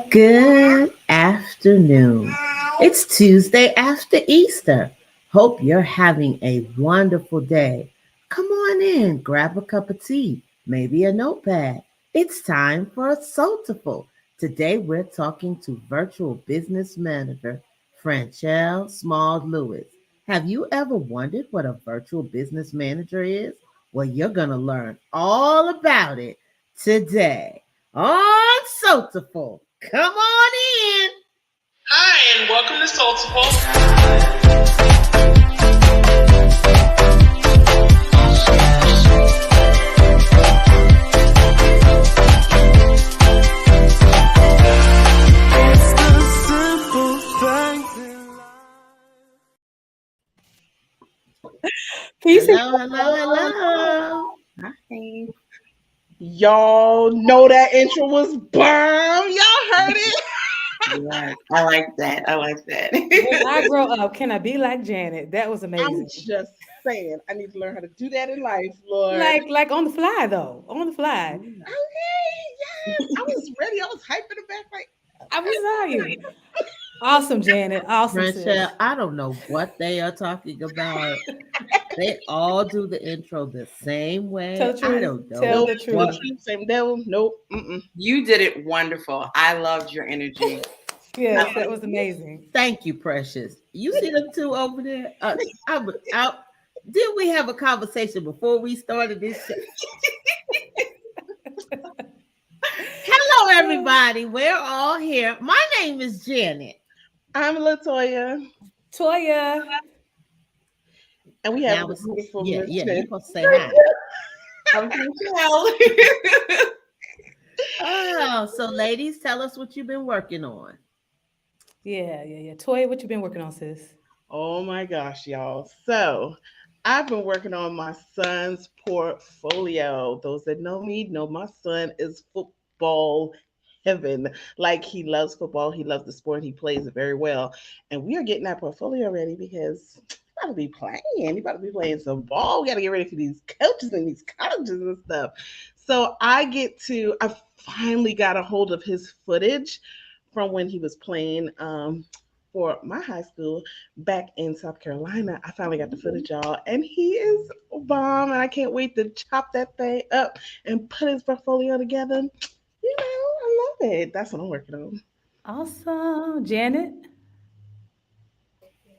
Good afternoon. It's Tuesday after Easter. Hope you're having a wonderful day. Come on in, grab a cup of tea, maybe a notepad. It's time for a Soultiful. Today we're talking to virtual business manager Franchell SmallsLewis. Have you ever wondered what a virtual business manager is? Well, you're going to learn all about it today on Soultiful. Come on in. Hi, and welcome to Soultiful. Hello. Hi. Y'all know that intro was bomb. Y'all heard it? Yes, I like that. When I grow up, can I be like Janet? That was amazing. I'm just saying, I need to learn how to do that in life, Lord. Like on the fly, though. On the fly. Okay, yes. I was ready. I was hyping it back like I was you. Awesome, Janet. Awesome. Franchell, I don't know what they are talking about. They all do the intro the same way. Tell the truth. I don't know. Tell the truth. Same devil. Nope. Mm-mm. You did it wonderful. I loved your energy. Yes, that was amazing. Thank you, Precious. You see them two over there? Did we have a conversation before we started this show? Hello, everybody. We're all here. My name is Janet. I'm Latoya. Toya. And we have a beautiful you're supposed to say hi. I'm Franchell. Oh, so ladies, tell us what you've been working on. Yeah. Toya, what you been working on, sis? Oh my gosh, y'all. So I've been working on my son's portfolio. Those that know me know my son is football heaven. Like, he loves football, he loves the sport, he plays it very well. And we are getting that portfolio ready because you gotta be playing. You gotta be playing some ball. We gotta get ready for these coaches and these colleges and stuff. So I finally got a hold of his footage from when he was playing for my high school back in South Carolina. I finally got the footage, y'all, and he is bomb, and I can't wait to chop that thing up and put his portfolio together. You know, I love it. That's what I'm working on. Awesome. Janet?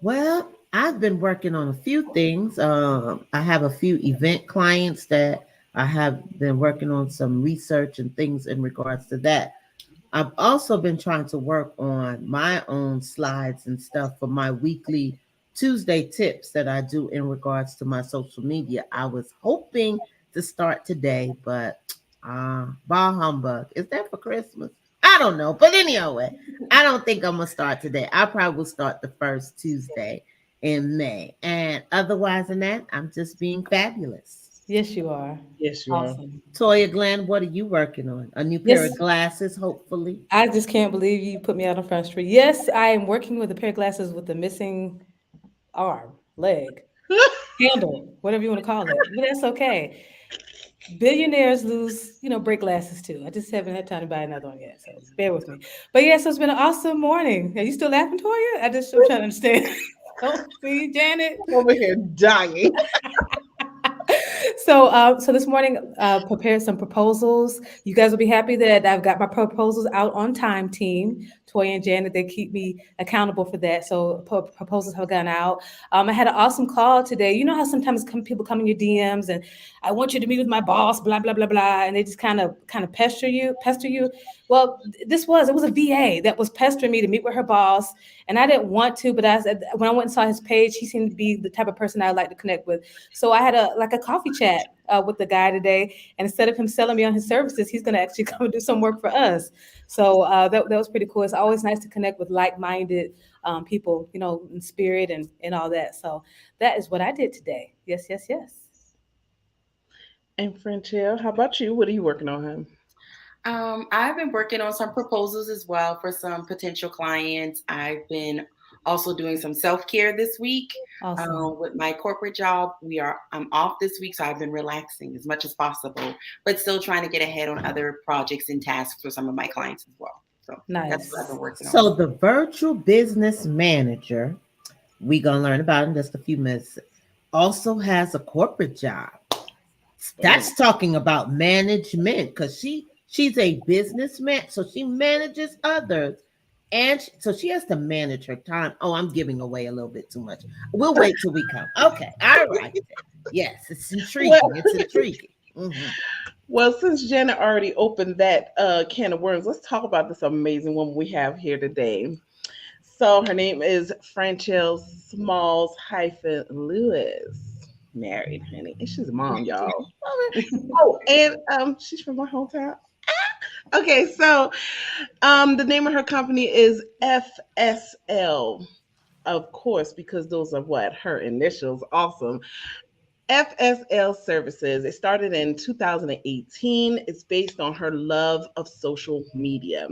Well, I've been working on a few things. I have a few event clients that I have been working on some research and things in regards to that. I've also been trying to work on my own slides and stuff for my weekly Tuesday tips that I do in regards to my social media. I was hoping to start today, but bah humbug. Is that for Christmas? I don't know. But anyway, I don't think I'm going to start today. I probably will start the first Tuesday in May. And otherwise than that, I'm just being fabulous. Yes, you are. Yes, you awesome. are. Toya Glenn, what are you working on? A new pair of glasses, hopefully. I just can't believe you put me out on Front Street. Yes, I am working with a pair of glasses with a missing arm, leg, handle, whatever you want to call it. But that's okay. Billionaires lose, break glasses too. I just haven't had time to buy another one yet, so bear with me. But yeah, so it's been an awesome morning. Are you still laughing, Toya? I'm trying to understand. Oh, see, Janet over here dying. So this morning, prepared some proposals. You guys will be happy that I've got my proposals out on time, team. Toya and Janet, they keep me accountable for that. So proposals have gone out. I had an awesome call today. You know how sometimes people come in your DMs and I want you to meet with my boss, blah, blah, blah, blah. And they just kind of pester you. Well, it was a VA that was pestering me to meet with her boss. And I didn't want to, but when I went and saw his page, he seemed to be the type of person I'd like to connect with. So I had a coffee chat with the guy today. And instead of him selling me on his services, he's going to actually come and do some work for us. So that was pretty cool. It's always nice to connect with like-minded people, in spirit and all that. So that is what I did today. Yes. And Franchell, how about you? What are you working on, hon? I've been working on some proposals as well for some potential clients. I've been Also doing some self-care this week. Awesome. With my corporate job, I'm off this week, so I've been relaxing as much as possible, but still trying to get ahead on other projects and tasks for some of my clients as well. So that's what I've Nice. been working on. So the virtual business manager, we're gonna learn about in just a few minutes, also has a corporate job. That's talking about management because she's a businessman, so she manages others, and so she has to manage her time. Oh, I'm giving away a little bit too much. We'll wait till we come. Okay, all right. Yes, it's intriguing. Well, It's intriguing. Mhm. well, since Janet already opened that can of worms, let's talk about this amazing woman we have here today. So her name is Franchell Lewis. Married, honey. And she's a mom, y'all. Oh, and she's from my hometown. Okay, so the name of her company is FSL, of course, because those are what her initials. Awesome. FSL Services. It started in 2018. It's based on her love of social media.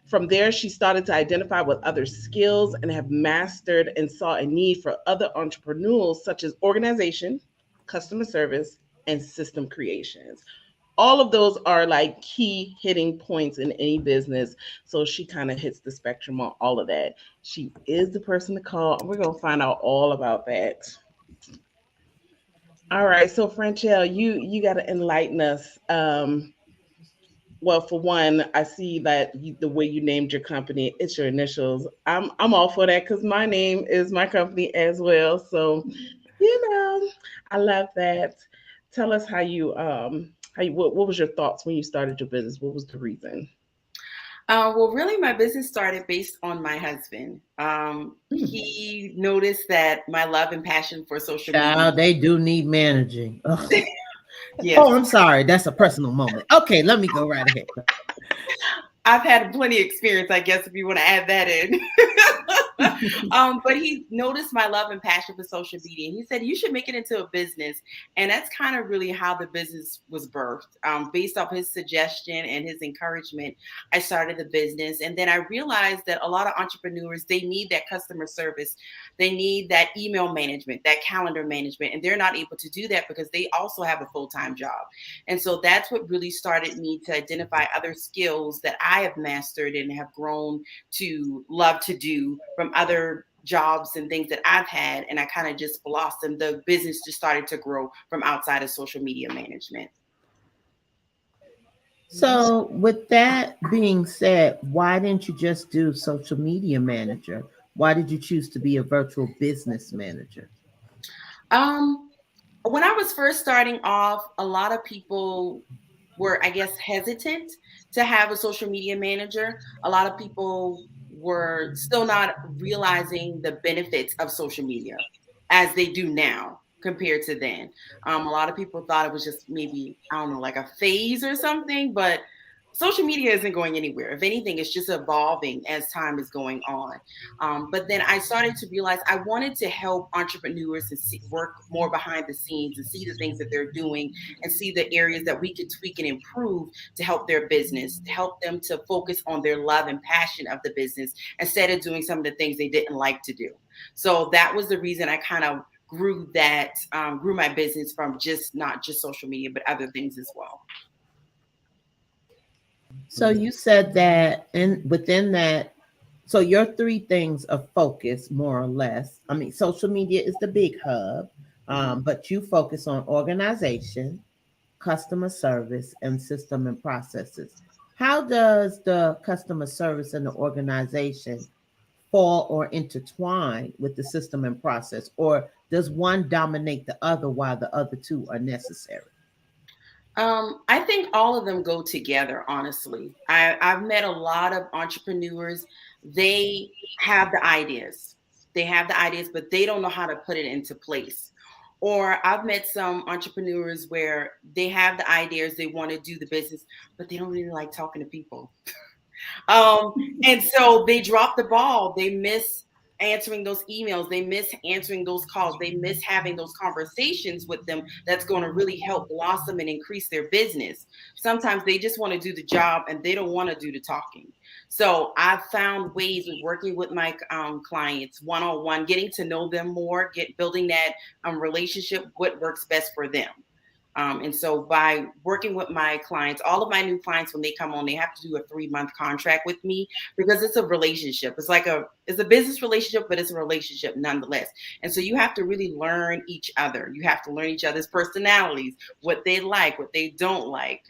From there, she started to identify with other skills and have mastered and saw a need for other entrepreneurs, such as organization, customer service, and system creations. All of those are like key hitting points in any business. So she kind of hits the spectrum on all of that. She is the person to call. We're going to find out all about that. All right. So, Franchelle, you got to enlighten us. Well, for one, I see that the way you named your company, it's your initials. I'm all for that because my name is my company as well. So, I love that. Tell us what was your thoughts when you started your business? What was the reason? Well, really, my business started based on my husband. He noticed that my love and passion for social media. Child, they do need managing. Ugh. Yes. Oh, I'm sorry. That's a personal moment. Okay, let me go right ahead. I've had plenty of experience, I guess, if you want to add that in. But he noticed my love and passion for social media. And he said, you should make it into a business. And that's kind of really how the business was birthed. Based off his suggestion and his encouragement, I started the business. And then I realized that a lot of entrepreneurs, they need that customer service. They need that email management, that calendar management. And they're not able to do that because they also have a full-time job. And so that's what really started me to identify other skills that I have mastered and have grown to love to do from other jobs and things that I've had. And I kind of just blossomed. The business just started to grow from outside of social media management. So, with that being said, why didn't you just do social media manager? Why did you choose to be a virtual business manager? When I was first starting off, a lot of people were, I guess, hesitant to have a social media manager. A lot of people were still not realizing the benefits of social media as they do now compared to then. A lot of people thought it was just maybe, I don't know, like a phase or something, but social media isn't going anywhere. If anything, it's just evolving as time is going on. But then I started to realize I wanted to help entrepreneurs and work more behind the scenes and see the things that they're doing and see the areas that we could tweak and improve to help their business, to help them to focus on their love and passion of the business instead of doing some of the things they didn't like to do. So that was the reason I kind of grew my business from not just social media, but other things as well. So you said that, and within that, so your three things of focus, more or less. I mean, social media is the big hub, but you focus on organization, customer service, and system and processes. How does the customer service and the organization fall or intertwine with the system and process, or does one dominate the other while the other two are necessary? I think all of them go together, honestly. I've met a lot of entrepreneurs. They have the ideas. But they don't know how to put it into place. Or I've met some entrepreneurs where they have the ideas, they want to do the business, but they don't really like talking to people. And so they drop the ball, they miss answering those emails. They miss answering those calls. They miss having those conversations with them that's going to really help blossom and increase their business. Sometimes they just want to do the job and they don't want to do the talking. So I've found ways of working with my clients one-on-one, getting to know them more, building that relationship, what works best for them. And so by working with my clients, all of my new clients, when they come on, they have to do a 3-month contract with me because it's a relationship. It's a business relationship, but it's a relationship nonetheless. And so you have to really learn each other. You have to learn each other's personalities, what they like, what they don't like.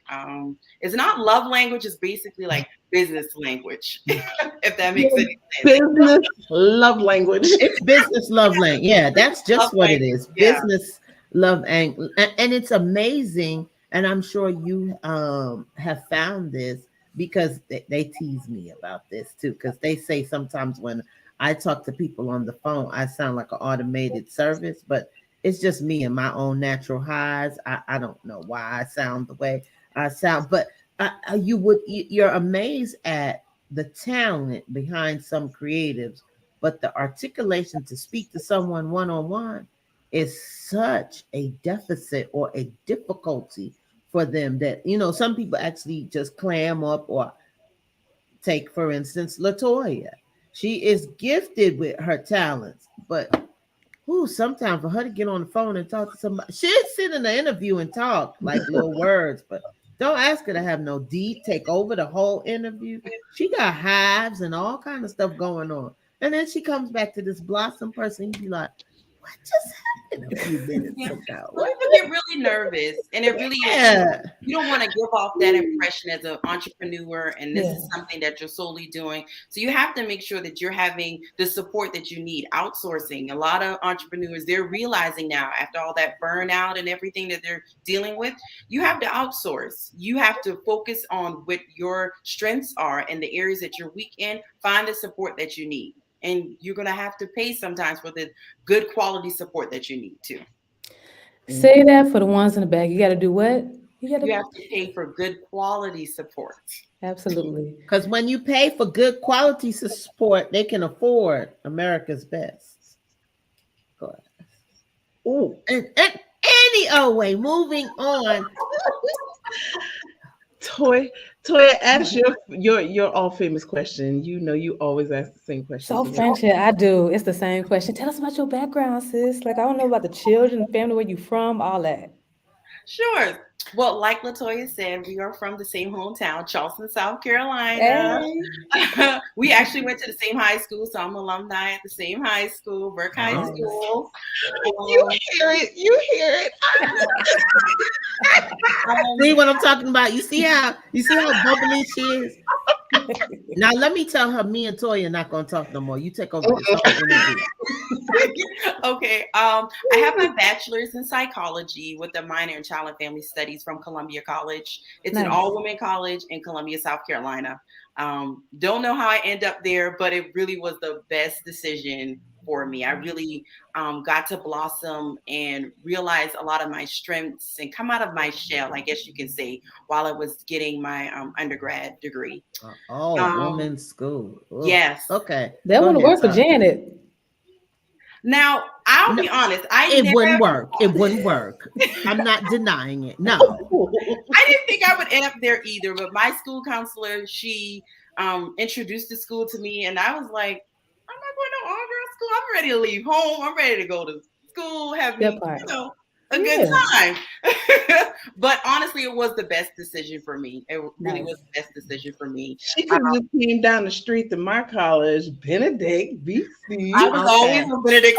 It's not love language. It's basically like business language, if that makes any sense. Business love language. It's business love language. Yeah, that's just Love what language, it is. yeah. Business love and it's amazing. And I'm sure you have found this because they tease me about this too. Because they say sometimes when I talk to people on the phone, I sound like an automated service, but it's just me and my own natural highs. I don't know why I sound the way I sound, but you're amazed at the talent behind some creatives, but the articulation to speak to someone one-on-one is such a deficit or a difficulty for them that, some people actually just clam up. Or take, for instance, Latoya. She is gifted with her talents, but sometimes for her to get on the phone and talk to somebody, she'll sit in the interview and talk like little words, but don't ask her to have no deep take over the whole interview. She got hives and all kind of stuff going on. And then she comes back to this blossom person. You'd be like, what just happened a few minutes ago? Well, people get really nervous, and it really is. You don't want to give off that impression as an entrepreneur, and this is something that you're solely doing. So you have to make sure that you're having the support that you need. Outsourcing. A lot of entrepreneurs, they're realizing now, after all that burnout and everything that they're dealing with, you have to outsource. You have to focus on what your strengths are and the areas that you're weak in. Find the support that you need. And you're going to have to pay sometimes for the good quality support that you need to. Say that for the ones in the back. You got to do what? You have to pay for good quality support. Absolutely. Because when you pay for good quality support, they can afford America's best. Go ahead. Oh, and any old way. Moving on. Toya, ask your all famous question. You always ask the same question. So Franchell, I do. It's the same question. Tell us about your background, sis. Like, I don't know about the children, family, where you from, all that. Sure. Well, like Latoya said, we are from the same hometown, Charleston, South Carolina. Hey. We actually went to the same high school, so I'm alumni at the same high school, Burke High School. You hear it. See what I'm talking about? You see how bubbly she is? Now let me tell her, me and Toya are not going to talk no more. You take over this whole interview. Okay. I have my bachelor's in psychology with a minor in child and family studies from Columbia College. It's an all-women college in Columbia, South Carolina. Don't know how I end up there, but it really was the best decision for me. I really got to blossom and realize a lot of my strengths and come out of my shell, I guess you can say, while I was getting my undergrad degree. Women's school. Ooh. Yes. Okay. They want to work for Janet. Now, I'll be honest. It wouldn't work. I'm not denying it. No. I didn't think I would end up there either, but my school counselor, she introduced the school to me, and I was like, I'm not going to all-girl school. I'm ready to leave home. I'm ready to go to school, have a good time. But honestly, it was the best decision for me. It really was the best decision for me. She could have came down the street to my college, Benedict, BC. I was always a Benedict.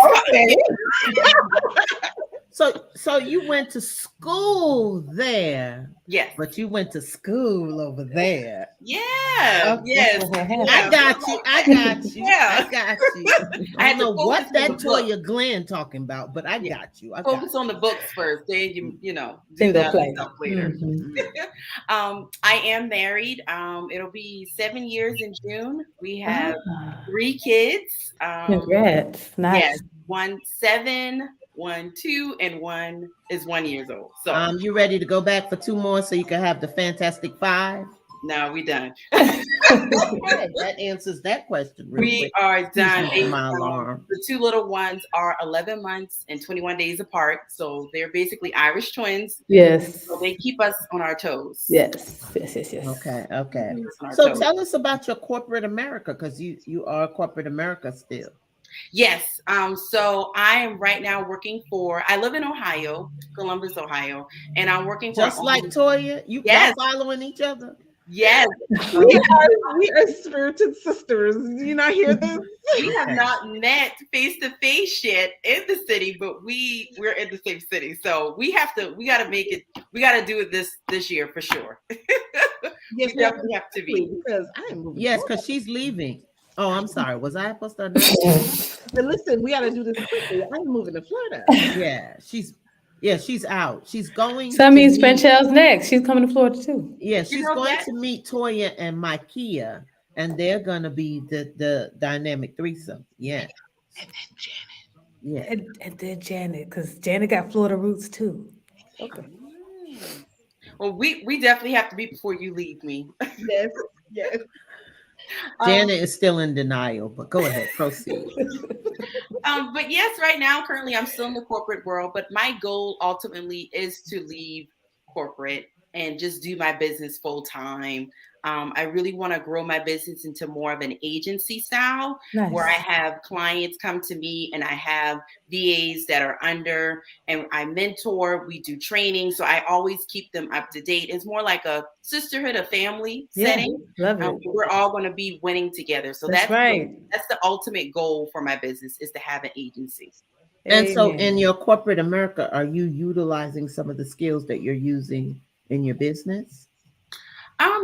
So you went to school there. Yes. But you went to school over there. Yeah. Okay. Yes. I got you. Yeah. I got you. I don't know what that Toya Glenn talking about, but I got you. Focus on the books first. Then do that stuff later. Mm-hmm. I am married. It'll be 7 years in June. We have 3 kids. Congrats. Nice. Yes, 1 7, 1 2, and 1 is 1 year old. So you ready to go back for 2 more so you can have the Fantastic 5? No, we done. Okay, that answers that question real We quick. are Excuse done. me for my alarm. The two little ones are 11 months and 21 days apart. So they're basically Irish twins. Yes. So they keep us on our toes. Yes. Yes. Okay. Keep us on our So toes. tell us about your corporate America, because you are corporate America still. Yes. So I am right now working I live in Ohio, Columbus, Ohio, and I'm working for Just like Toya, y'all Yes. following each other. Yes. We are spirited sisters. Do you not hear this? We have Okay. not met face to face yet in the city, but we're in the same city. So we gotta make it, we gotta do it this year for sure. Yes, We definitely have to be. because I am moving. Yes, because she's leaving. Oh, I'm sorry. Was I supposed to announce? But listen, we got to do this quickly. I'm moving to Florida. She's out. She's going. So that to means meet- Franchell's next. She's coming to Florida too. Yeah, she's know going that? to meet Toya and Micaiah, and they're gonna be the dynamic threesome. Yeah. And then Janet. Yeah. And then Janet, because Janet got Florida roots too. Okay. Well, we definitely have to be before you leave me. Yes, yes. Janet is still in denial, but go ahead, proceed. But yes, right now, currently, I'm still in the corporate world, but my goal ultimately is to leave corporate and just do my business full time. I really want to grow my business into more of an agency style where I have clients come to me and I have VAs that are under and I mentor, we do training. So I always keep them up to date. It's more like a sisterhood, a family setting. Love it. We're all going to be winning together. So That's right. That's the ultimate goal for my business is to have an agency. And so Amen. in your corporate America, are you utilizing some of the skills that you're using in your business?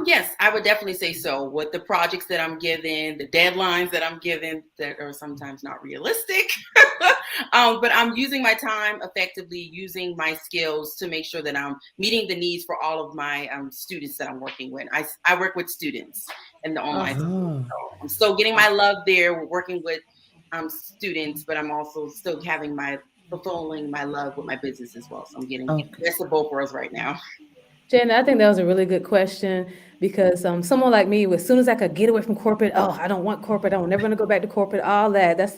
Yes, I would definitely say so. With the projects that I'm given, the deadlines that I'm given that are sometimes not realistic, but I'm using my time effectively, using my skills to make sure that I'm meeting the needs for all of my students that I'm working with. I work with students in the online space. So I'm still getting my love there. We're working with students, but I'm also still having fulfilling my love with my business as well. So I'm getting best of both worlds right now. Jen, I think that was a really good question because someone like me, as soon as I could get away from corporate, I don't want corporate. I'm never going to go back to corporate. All that. That's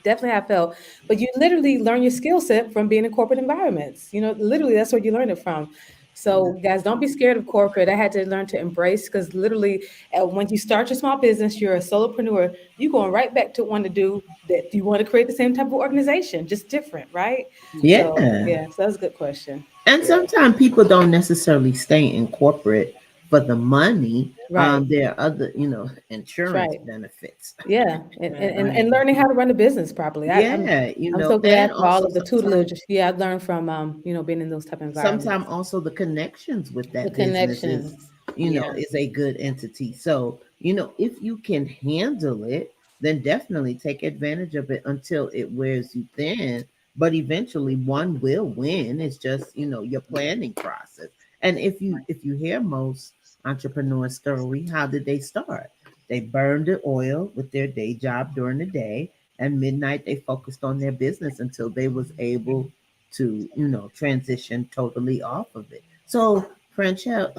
definitely how I felt. But you literally learn your skill set from being in corporate environments. Literally that's where you learn it from. So guys, don't be scared of corporate. I had to learn to embrace because literally when you start your small business, you're a solopreneur, you're going right back to wanting to do that. You want to create the same type of organization, just different, right? Yeah. So that's a good question. And sometimes people don't necessarily stay in corporate for the money. Right. There are other, insurance benefits. Yeah. And learning how to run a business properly. I'm so glad for all of the tutelage. Yeah, I've learned from being in those type of environments. Sometimes also the connections with that business is a good entity. So, if you can handle it, then definitely take advantage of it until it wears you thin. But eventually one will win. It's just, your planning process. And if you hear most entrepreneurs' story, how did they start? They burned the oil with their day job during the day, and midnight they focused on their business until they was able to, transition totally off of it. So Franchell,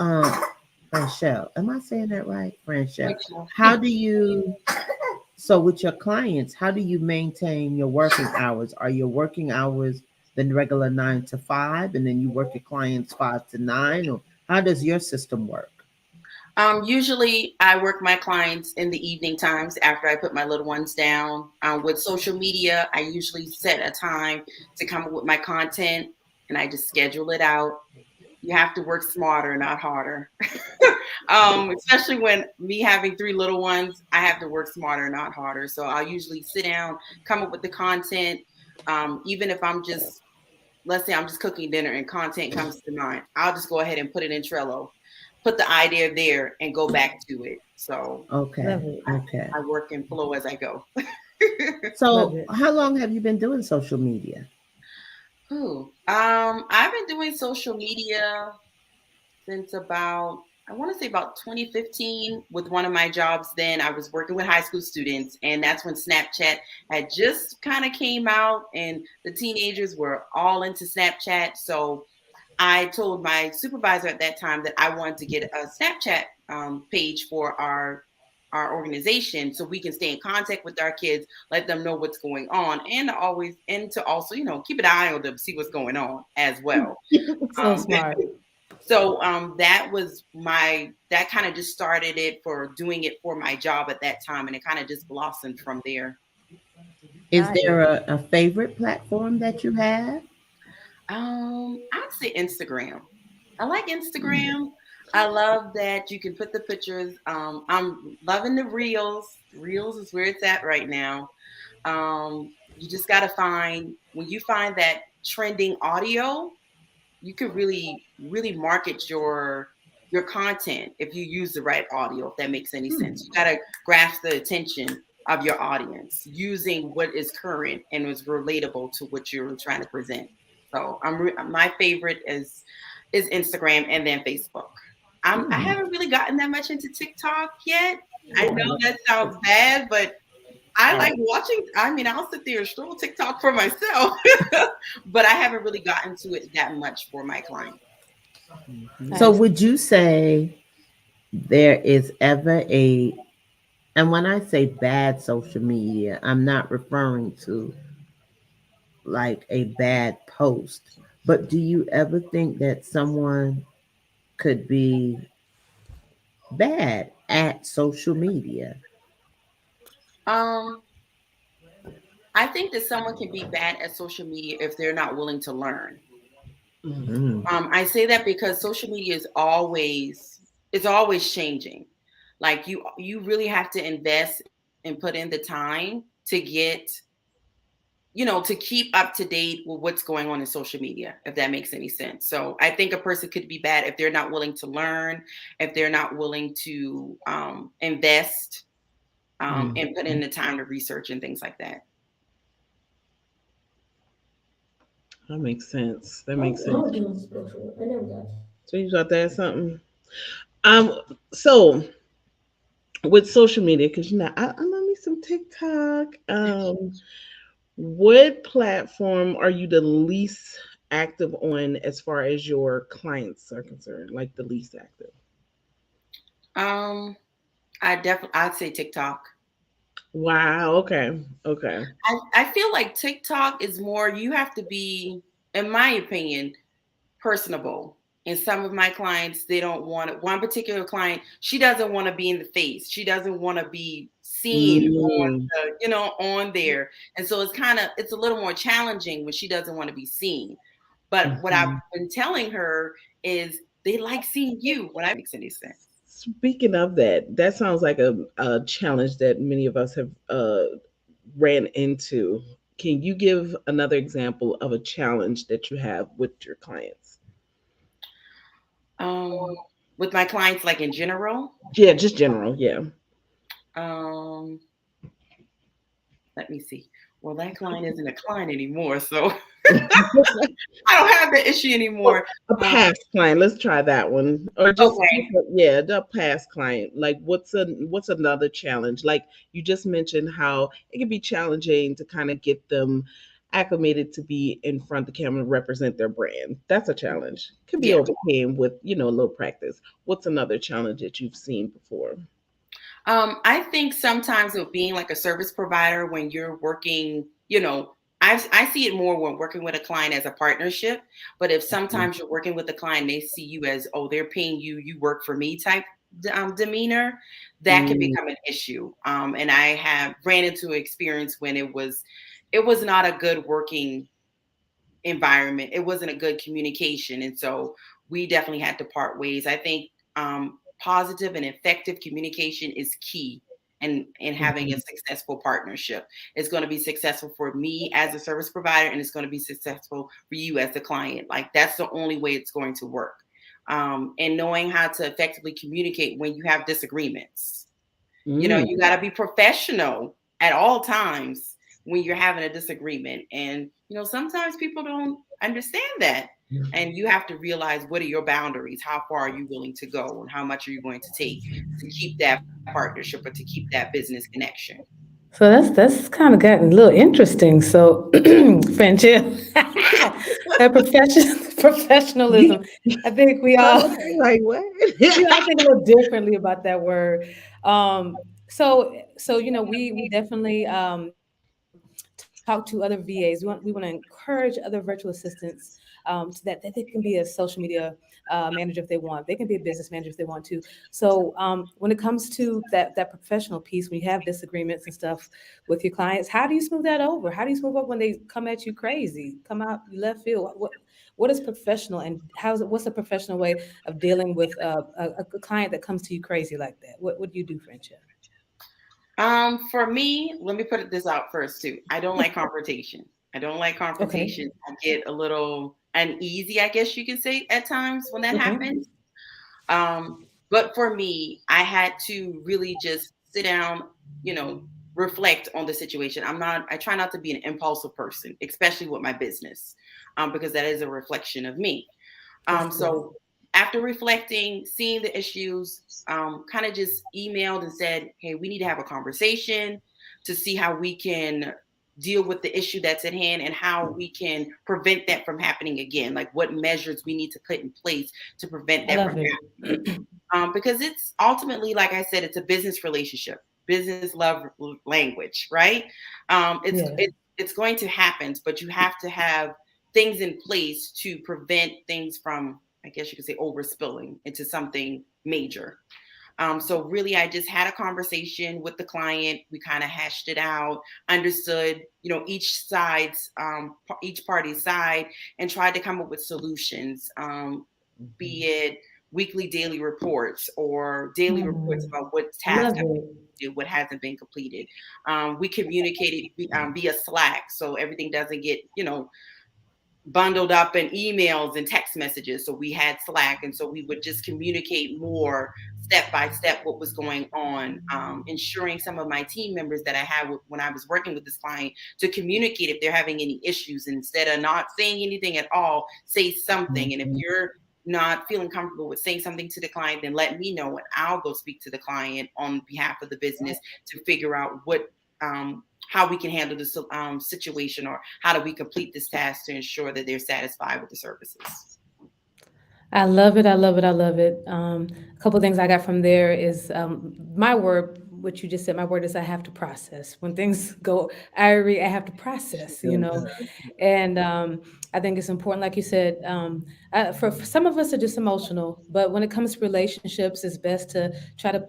am I saying that right? Franchell, how do you so with your clients, how do you maintain your working hours? Are your working hours the regular 9 to 5 and then you work your clients 5 to 9, or how does your system work? Usually I work my clients in the evening times after I put my little ones down. With social media, I usually set a time to come up with my content and I just schedule it out. You have to work smarter, not harder. Especially when me having 3 little ones, I have to work smarter, not harder. So I'll usually sit down, come up with the content. Even if let's say I'm just cooking dinner and content comes to mind, I'll just go ahead and put it in Trello, put the idea there and go back to it. So I work and flow as I go. So how long have you been doing social media? I've been doing social media since about 2015 with one of my jobs. Then I was working with high school students, and that's when Snapchat had just kind of came out and the teenagers were all into Snapchat. So I told my supervisor at that time that I wanted to get a Snapchat page for our our organization so we can stay in contact with our kids, let them know what's going on, and to also, keep an eye on them, see what's going on as well. So smart. So that was that kind of just started it for doing it for my job at that time, and it kind of just blossomed from there. Is there a favorite platform that you have? I'd say Instagram. I like Instagram. I love that you can put the pictures. I'm loving the reels. Reels is where it's at right now. You just got to when you find that trending audio, you could really, really market your content if you use the right audio, if that makes any sense. You got to grasp the attention of your audience using what is current and is relatable to what you're trying to present. So my favorite is Instagram and then Facebook. I haven't really gotten that much into TikTok yet. I know that sounds bad, but I like watching. I mean, I'll sit there and stroll TikTok for myself, but I haven't really gotten to it that much for my clients. So would you say there is ever and when I say bad social media, I'm not referring to like a bad post, but do you ever think that someone could be bad at social media? I think that someone can be bad at social media if they're not willing to learn. I say that because social media is always changing. Like you really have to invest and put in the time to get, to keep up to date with what's going on in social media, if that makes any sense. So I think a person could be bad if they're not willing to learn, if they're not willing to invest and put in the time to research and things like that. That makes sense. So you thought that's something. So with social media, because I love me some TikTok. What platform are you the least active on as far as your clients are concerned? Like the least active? I'd say TikTok. Wow. Okay. I feel like TikTok is more, you have to be, in my opinion, personable. And some of my clients, they don't want it. One particular client, she doesn't want to be in the face. She doesn't want to be seen on there. And so it's a little more challenging when she doesn't want to be seen. But what I've been telling her is they like seeing you, when that makes any sense. Speaking of that sounds like a challenge that many of us have ran into. Can you give another example of a challenge that you have with your clients? With my clients, like in general? Yeah, just general, yeah. Let me see. Well, that client isn't a client anymore, so I don't have the issue anymore. A past client, let's try that one. Or just the past client. Like what's another challenge? Like you just mentioned how it can be challenging to kind of get them acclimated to be in front of the camera and represent their brand. That's a challenge. Could be overcame with, a little practice. What's another challenge that you've seen before? I think sometimes with being like a service provider, when you're working, I see it more when working with a client as a partnership. But if sometimes you're working with a client, they see you as, oh, they're paying you, you work for me type demeanor, that can become an issue. And I have ran into an experience when it was not a good working environment. It wasn't a good communication. And so we definitely had to part ways. I think positive and effective communication is key in having a successful partnership. It's going to be successful for me as a service provider, and it's going to be successful for you as a client. Like that's the only way it's going to work. And knowing how to effectively communicate when you have disagreements. You got to be professional at all times when you're having a disagreement. And, sometimes people don't understand that. And you have to realize, what are your boundaries? How far are you willing to go? And how much are you going to take to keep that partnership or to keep that business connection? So that's kind of gotten a little interesting. So, Franchell, that professionalism. I think we all like what? I think a little differently about that word. So we definitely talk to other VAs. We want to encourage other virtual assistants so that they can be a social media manager if they want. They can be a business manager if they want to. So when it comes to that professional piece, when you have disagreements and stuff with your clients, how do you smooth that over? How do you smooth over when they come at you crazy, come out left field? What is professional, and what's a professional way of dealing with a client that comes to you crazy like that? What do you do, Franchell? For me, let me put this out first too. I don't like confrontation. I don't like Okay. confrontation. I get a little uneasy, I guess you can say, at times when that Okay. happens. But for me, I had to really just sit down, you know, reflect on the situation. I try not to be an impulsive person, especially with my business, because that is a reflection of me. Of course. So after reflecting, seeing the issues, kind of just emailed and said, hey, we need to have a conversation to see how we can deal with the issue that's at hand and how we can prevent that from happening again. Like what measures we need to put in place to prevent I that from love it. happening. Because it's ultimately, like I said, it's a business relationship, business love language, right? Yeah. It's going to happen, but you have to have things in place to prevent things from, I guess you could say, overspilling into something major. So really, I just had a conversation with the client. We kind of hashed it out, understood, each party's side, and tried to come up with solutions. Be it weekly, daily reports, or daily reports Mm, about what I love tasks it. what hasn't been completed. We communicated via Slack, so everything doesn't get bundled up in emails and text messages. So we had Slack, and so we would just communicate more step by step what was going on, ensuring some of my team members that I had when I was working with this client to communicate if they're having any issues. Instead of not saying anything at all, say something. And if you're not feeling comfortable with saying something to the client, then let me know and I'll go speak to the client on behalf of the business to figure out how we can handle this situation, or how do we complete this task to ensure that they're satisfied with the services. I love it. I love it. I love it. A couple of things I got from there is my word, what you just said. My word is I have to process. When things go irie, I have to process, And I think it's important, like you said, for some of us are just emotional, but when it comes to relationships, it's best to try to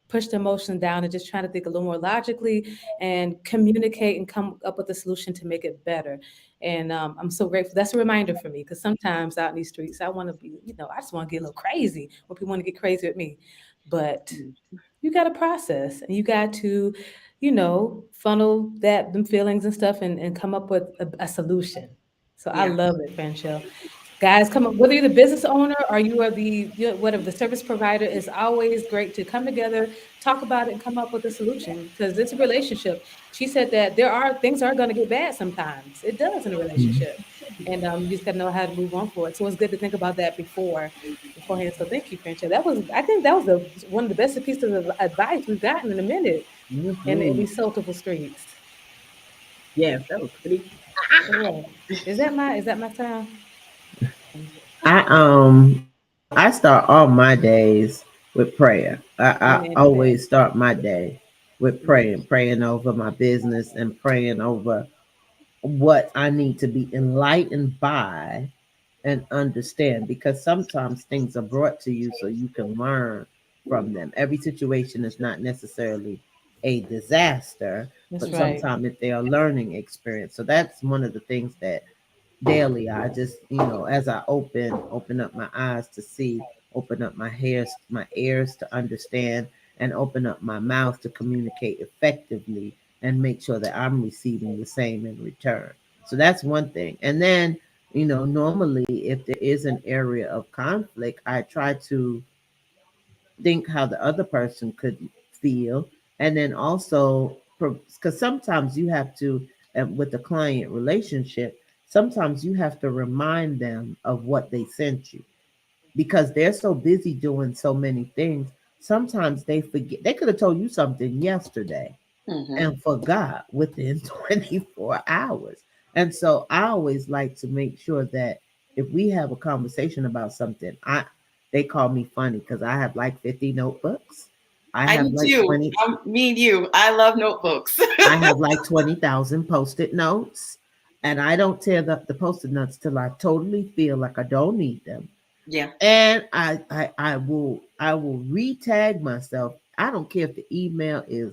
push the emotion down and just trying to think a little more logically and communicate and come up with a solution to make it better. And I'm so grateful. That's a reminder for me because sometimes out in these streets, I want to be, I just want to get a little crazy when people want to get crazy with me. But you got to process and you got to, funnel them feelings and stuff and come up with a solution. So I Yeah. love it, Franchelle. Guys, come on, whether you're the business owner or you are whatever the service provider, it's always great to come together, talk about it, and come up with a solution because it's a relationship. She said that things are going to get bad sometimes. It does in a relationship, and you just got to know how to move on for it. So it's good to think about that beforehand. So thank you, Franchelle. I think that was one of the best pieces of advice we've gotten in a minute in Mhm. these Soultiful streets. Yes, that was pretty. It was. Is that my sound? I start all my days with prayer. I Amen to that. always start my day with praying over my business and praying over what I need to be enlightened by and understand, because sometimes things are brought to you so you can learn from them. Every situation is not necessarily a disaster, That's but right. sometimes if they are learning experience. So that's one of the things that daily I just, as I open up my eyes to see, open up my ears to understand, and open up my mouth to communicate effectively and make sure that I'm receiving the same in return. So that's one thing. And then, normally if there is an area of conflict, I try to think how the other person could feel. And then also, because sometimes you have to, with the client relationship, sometimes you have to remind them of what they sent you because they're so busy doing so many things. Sometimes they forget. They could have told you something yesterday Mm-hmm. and forgot within 24 hours. And so I always like to make sure that if we have a conversation about something, they call me funny because I have like 50 notebooks. I I have do like too. 20. Me and you. I love notebooks. I have like 20,000 post-it notes, and I don't tear up the post-it notes till I totally feel like I don't need them. Yeah. And I will re-tag myself. I don't care if the email is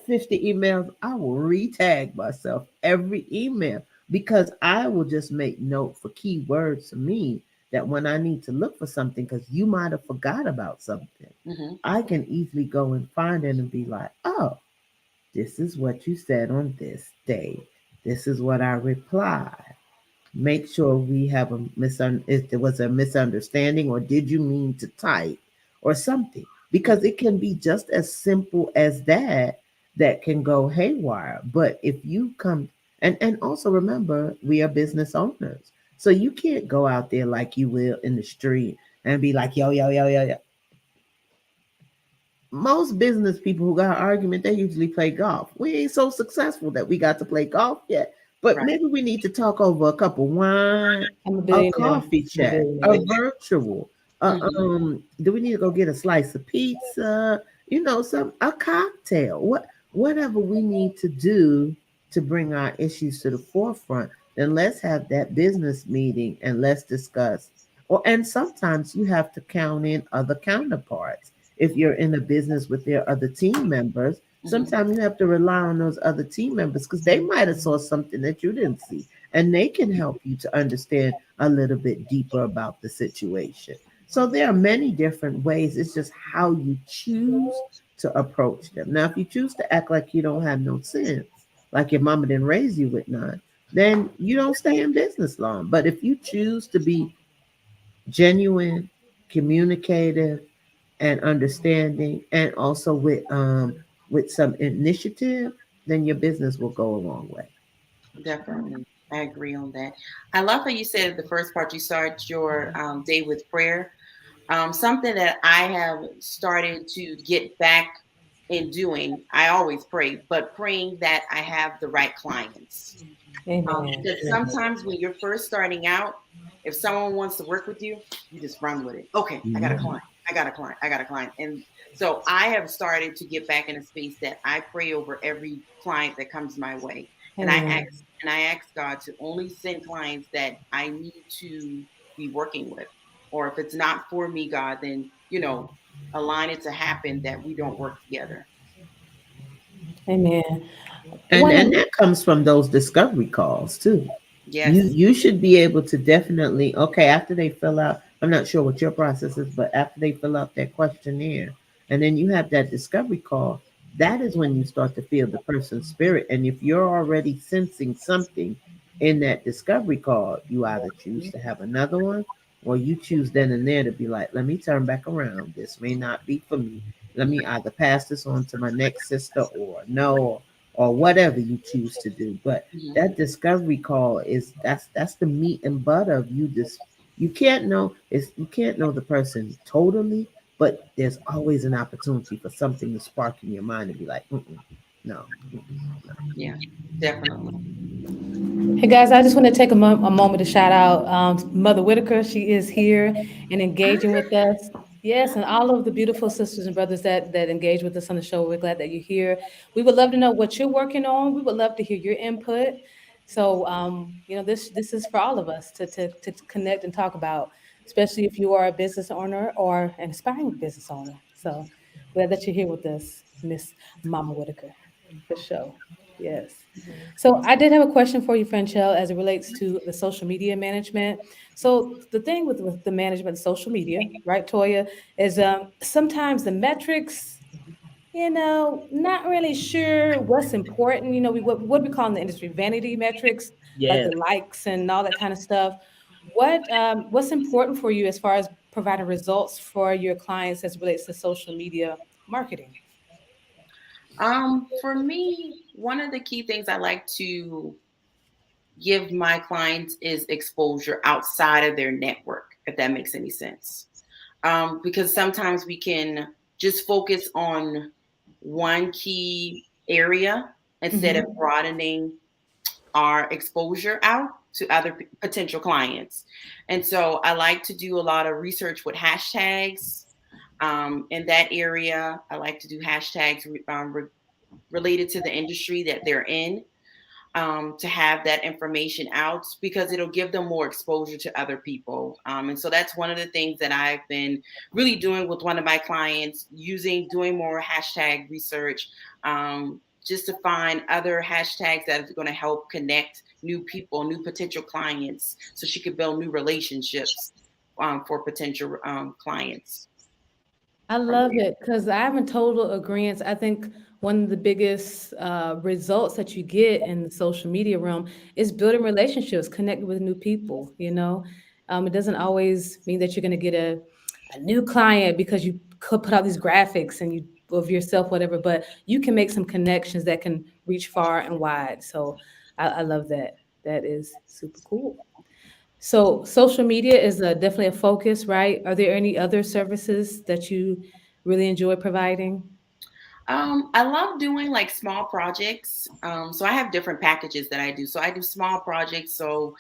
50 emails. I will re-tag myself every email because I will just make note for keywords to me that when I need to look for something, because you might have forgot about something, Hmm. I can easily go and find it and be like, oh, this is what you said on this day. This is what I replied. Make sure we have if there was a misunderstanding or did you mean to type or something, because it can be just as simple as that that can go haywire. But if you come and also remember, we are business owners, so you can't go out there like you will in the street and be like, yo yo yo yo yo. Most business people who got an argument, they usually play golf. We ain't so successful that we got to play golf yet. But Right. maybe we need to talk over a cup of wine, I'm a a billionaire. coffee I'm a chat, a billionaire. virtual. Hmm. Do we need to go get a slice of pizza? Some a cocktail. Whatever we need to do to bring our issues to the forefront. Then let's have that business meeting and let's discuss. And sometimes you have to count in other counterparts. If you're in a business with their other team members, Hmm. sometimes you have to rely on those other team members because they might have saw something that you didn't see, and they can help you to understand a little bit deeper about the situation. So there are many different ways. It's just how you choose to approach them. Now, if you choose to act like you don't have no sense, like your mama didn't raise you with none, then you don't stay in business long. But if you choose to be genuine, communicative, and understanding, and also with some initiative, then your business will go a long way. Definitely. I agree on that. I love how you said the first part, you start your day with prayer. Something that I have started to get back in doing, I always pray, but praying that I have the right clients. Amen. Because Yeah. sometimes when you're first starting out, if someone wants to work with you, you just run with it. Okay, I got a Mhm. client. I got a client. I got a client. And so I have started to get back in a space that I pray over every client that comes my way. And I Amen. ask and I ask God to only send clients that I need to be working with. Or if it's not for me, God, then align it to happen that we don't work together. Amen. And One. that comes from those discovery calls too. You Yes. you should be able to definitely, okay, after they fill out, I'm not sure what your process is, but after they fill out that questionnaire and then you have that discovery call, that is when you start to feel the person's spirit. And if you're already sensing something in that discovery call, you either choose to have another one or you choose then and there to be like, let me turn back around. This may not be for me. Let me either pass this on to my next sister or no, or whatever you choose to do. But Mhm. that discovery call is that's the meat and butter of you. This you can't know the person totally, but there's always an opportunity for something to spark in your mind and be like, no, no. Yeah, definitely. Hey guys, I just want to take a moment to shout out Mother Whitaker. She is here and engaging with us. Yes, and all of the beautiful sisters and brothers that engage with us on the show. We're glad that you're here. We would love to know what you're working on. We would love to hear your input. So, this is for all of us to connect and talk about, especially if you are a business owner or an aspiring business owner. So, glad that you're here with us, Miss Mama Whitaker, for sure. Yes. So I did have a question for you, Franchell, as it relates to the social media management. So the thing with the management of social media, right, Toya, is sometimes the metrics, not really sure what's important. What we call in the industry vanity metrics, like Yes. the likes and all that kind of stuff. What's important for you as far as providing results for your clients as it relates to social media marketing? For me, one of the key things I like to give my clients is exposure outside of their network, if that makes any sense. Because sometimes we can just focus on one key area instead of Hmm. broadening our exposure out to other potential clients. And so I like to do a lot of research with hashtags. In that area, I like to do hashtags related to the industry that they're in, to have that information out because it'll give them more exposure to other people. And so that's one of the things that I've been really doing with one of my clients, doing more hashtag research, just to find other hashtags that are going to help connect new people, new potential clients, so she could build new relationships for potential clients. I love it because I'm in total agreement. I think one of the biggest results that you get in the social media realm is building relationships, connecting with new people. It doesn't always mean that you're going to get a new client because you could put out these graphics and you of yourself, whatever, but you can make some connections that can reach far and wide. So I love that. That is super cool. So social media is definitely a focus, right? Are there any other services that you really enjoy providing? I love doing like small projects. So I have different packages that I do. So I do small projects. So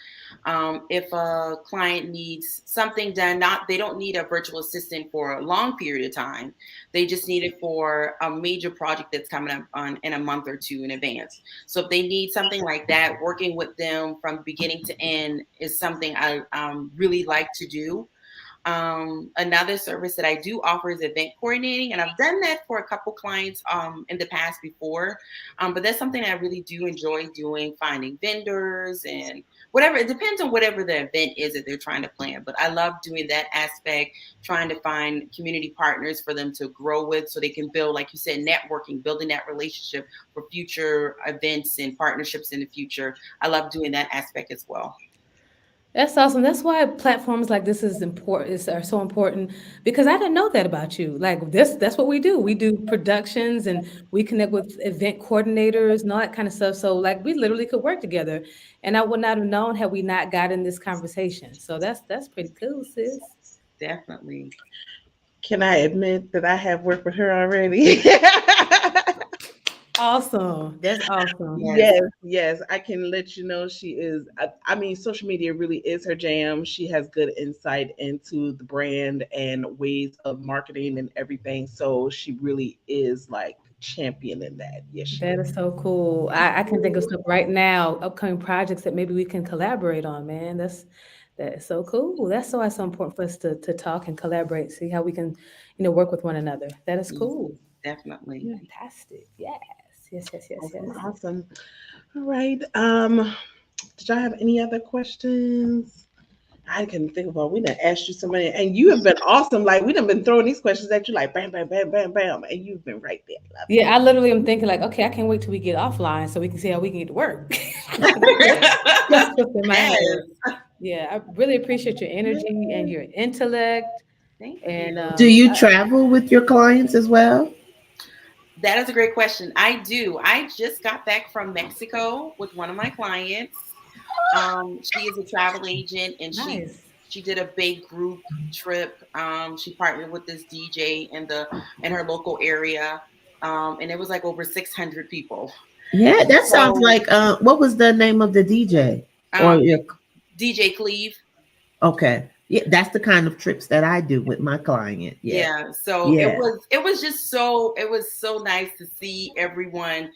if a client needs something done, they don't need a virtual assistant for a long period of time. They just need it for a major project that's coming up in a month or two in advance. So if they need something like that, working with them from beginning to end is something I really like to do. Another service that I do offer is event coordinating, and I've done that for a couple clients in the past before. But that's something I really do enjoy doing, finding vendors and whatever. It depends on whatever the event is that they're trying to plan. But I love doing that aspect, trying to find community partners for them to grow with so they can build, like you said, networking, building that relationship for future events and partnerships in the future. I love doing that aspect as well. That's awesome. That's why platforms like this is important are so important because I didn't know that about you. Like that's what we do. We do productions and we connect with event coordinators and all that kind of stuff. So like we literally could work together. And I would not have known had we not gotten this conversation. So that's pretty cool, sis. Definitely. Can I admit that I have worked with her already? Awesome. That's awesome. Yes. Yes, I can let you know she is. I mean, social media really is her jam. She has good insight into the brand and ways of marketing and everything. So she really is like championing that. Yes, she That is. is so cool. I can think of stuff right now, upcoming projects that maybe we can collaborate on, man. That is so cool. That's why it's so important for us to talk and collaborate, see how we can, work with one another. That is cool. Definitely. Fantastic. Yes. Yes, yes, yes, Awesome, yes. awesome. All right. Did y'all have any other questions? I can think about. We done asked you so many, and you have been awesome. Like we done been throwing these questions at you, like bam, bam, bam, bam, bam, and you've been right there. Love Yeah, I literally am thinking like, okay, I can't wait till we get offline so we can see how we can get to work. That's what's in my head. Yes. Yeah, I really appreciate your energy and your intellect. Thank And you. Do you travel with your clients as well? That is a great question. I do. I just got back from Mexico with one of my clients. She is a travel agent, and nice. she did a big group trip. She partnered with this DJ in her local area, and it was like over 600 people. Yeah, that sounds So like what was the name of the DJ? Or um, your DJ Cleve. okay. Yeah, that's the kind of trips that I do with my client. Yeah. Yeah. So Yeah. it was so nice to see everyone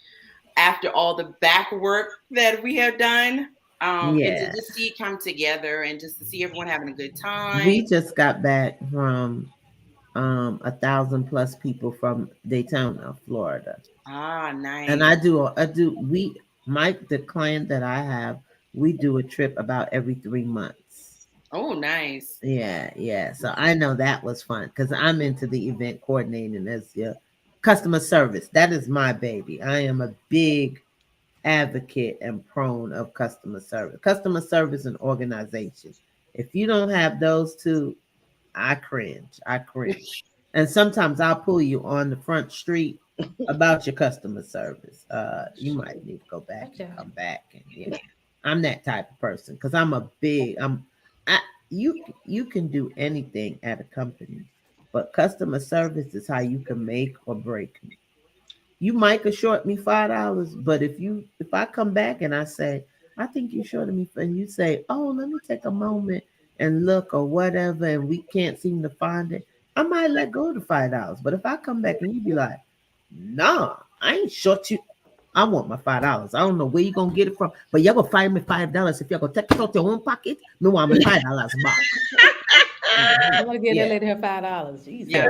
after all the back work that we have done. And to Yeah. just see it come together and just to see everyone having a good time. We just got back from 1,000 plus people from Daytona, Florida. Ah, And nice. the client that I have, we do a trip about every 3 months. Oh, nice. Yeah, yeah. So I know that was fun because I'm into the event coordinating as your customer service. That is my baby. I am a big advocate and prone of customer service and organization. If you don't have those two, I cringe. I cringe. And sometimes I'll pull you on the front street about your customer service. You might need to go back and Gotcha. come back. And yeah, I'm that type of person because I, you can do anything at a company, but customer service is how you can make or break me. You might could short me $5, but if I come back and I say, I think you shorted me, and you say, oh, let me take a moment and look or whatever, and we can't seem to find it, I might let go of the $5. But if I come back and you be like, nah, I ain't short you. I want my $5. I don't know where you gonna get it from, but y'all gonna find me $5 if y'all gonna take it out your own pocket. Me want my $5 back. I want to give that Yeah. lady her $5. Jesus. Yeah,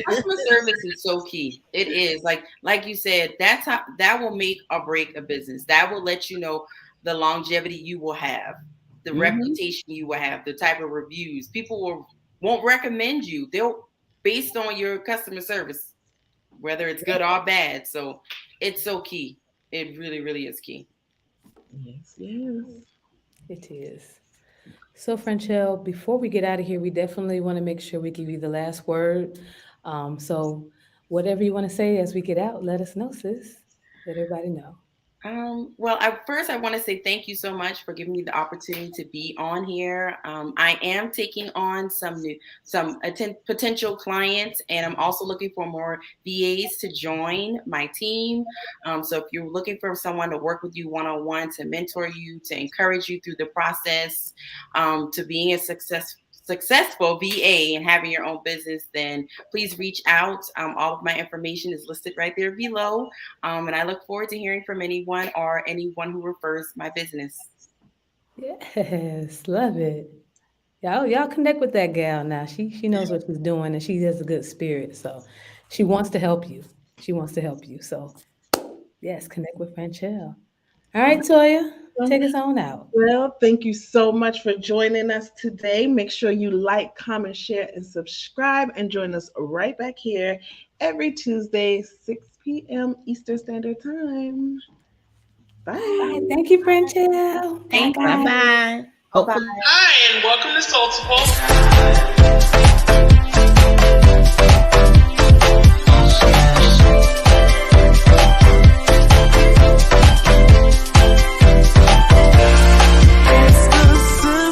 customer service is so key. It is like you said. That's how that will make or break a business. That will let you know the longevity you will have, the reputation you will have, the type of reviews people won't recommend you. They'll based on your customer service, whether it's good or bad. So it's so key. It really, really is key. Yes, yes. It is. So, Franchell, before we get out of here, we definitely want to make sure we give you the last word. So, whatever you want to say as we get out, let us know, sis. Let everybody know. Well, first I want to say thank you so much for giving me the opportunity to be on here. I am taking on some potential clients, and I'm also looking for more VAs to join my team. So if you're looking for someone to work with you one-on-one, to mentor you, to encourage you through the process, to being a successful VA and having your own business, then please reach out. All of my information is listed right there below. And I look forward to hearing from anyone or anyone who refers my business. Yes, love it. Y'all connect with that gal now. She knows what she's doing and she has a good spirit. So she wants to help you. She wants to help you. So yes, connect with Franchell. All right, Toya, take us on out. Well, thank you so much for joining us today. Make sure you like, comment, share, and subscribe, and join us right back here every Tuesday, 6 p.m. Eastern Standard Time. Bye. Bye. Thank you, Franchell. Thank Bye you. bye. Bye-bye. Hopefully. Hi, and welcome to Soultiful.